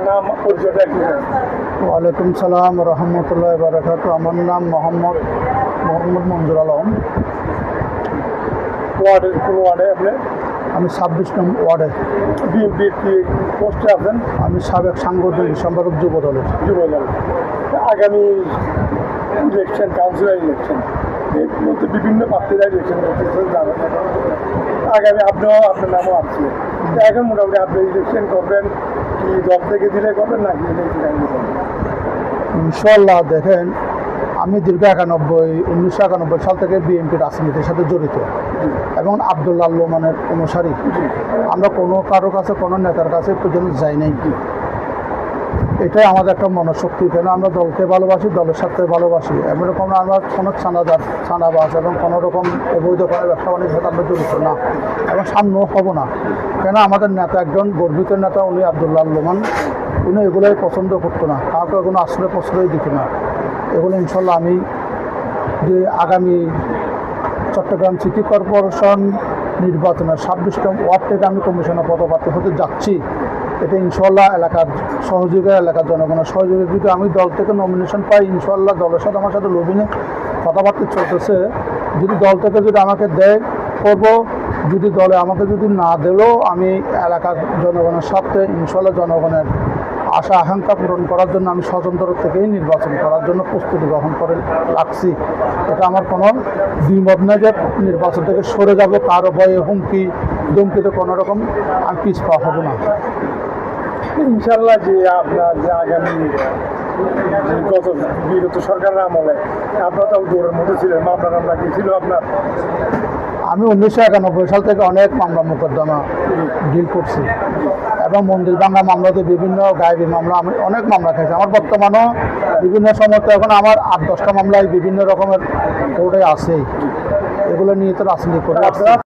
নাম পরিচয়টা একটু দেন। ওয়ালাইকুম সালাম রহমতুল্লাহ বারাকাত। আমার নাম মোহাম্মদ মঞ্জুর আলম। কোন ওয়ার্ডে আপনি? আমি 26 নং ওয়ার্ডে বিএনপির কি পোস্টে আছেন? আমি সাবেক সাংগঠনিক সম্পাদক যুব দলের। যুবদল। আগামী ইলেকশন, কাউন্সিলর ইলেকশন, এর মধ্যে বিভিন্ন প্রার্থীরা ইলেকশন করতেছে, জানেন। আগামী আপনিও আপনার নামও আসছে। এখন মোটামুটি আপনি ইলেকশন করবেন কি দল থেকে দিলে করবেন নাকি ইলেকশন করবেন? ইনশাল্লাহ দেখেন, আমি দীর্ঘ 1991 সাল থেকে বিএনপি রাজনীতির সাথে জড়িত এবং আব্দুল্লাহ লোমানের অনুসারী। আমরা কোনো কারো কাছে, কোনো নেতার কাছে পর্যন্ত যাই নাই। এটাই আমাদের একটা মনোশক্তি। কেন আমরা দলকে ভালোবাসি, দলের সাথে ভালোবাসি। এরকম আমরা কোনো ছানাবাস এবং কোনো রকম অবৈধ কোনো ব্যবসা বাণিজ্যের সাথে আমরা জড়িত না এবং সামনেও হব না। কেন আমাদের নেতা একজন গর্বিত নেতা, উনি আব্দুল্লাহ লোমান। উনি এগুলোই পছন্দ করতো না, কাউকে কোনো আশ্রয় প্রশ্রয় দিত না। এগুলো ইনশাল্লাহ আমি যে আগামী চট্টগ্রাম সিটি কর্পোরেশন নির্বাচনের 26 নং ওয়ার্ড থেকে আমি কমিশনার পদপ্রার্থী হতে যাচ্ছি, এটা ইনশাল্লাহ এলাকার সহযোগী, এলাকার জনগণের সহযোগী। যদি আমি দল থেকে নমিনেশন পাই, ইনশাল্লাহ দলের সাথে আমার সাথে লবিনে কথাবার্তা চলতেছে। যদি দল থেকে যদি আমাকে দেয় করব, যদি দলে আমাকে যদি না দিলেও আমি এলাকার জনগণের সাথে ইনশাল্লাহ জনগণের আশা আকাঙ্ক্ষা পূরণ করার জন্য আমি স্বতন্ত্র থেকেই নির্বাচন করার জন্য প্রস্তুতি গ্রহণ করে রাখছি। এটা আমার কোনো দ্বিমত না যে নির্বাচন থেকে সরে যাব, কারো ভয়ে হুমকি ধমকিতে কোনো রকম আমি পিছপা হব না। ইনশাল্লাহ যে আপনার যে আগামী যে গত বিগত সরকারের আমলে আপনার তো দৌড়ের মধ্যে ছিলেন, মামলা কি ছিল আপনার? আমি 1991 সাল থেকে অনেক মামলা মোকদ্দমা ডিল করছি এবং মন্দির ভাঙা মামলাতে বিভিন্ন গায়েবী মামলা, আমি অনেক মামলা খেয়েছি। আমার বর্তমানেও বিভিন্ন সময় এখন আমার 8-10টা মামলায় বিভিন্ন রকমের কোর্টে আছেই। এগুলো নিয়ে তো রাজনীতি করে।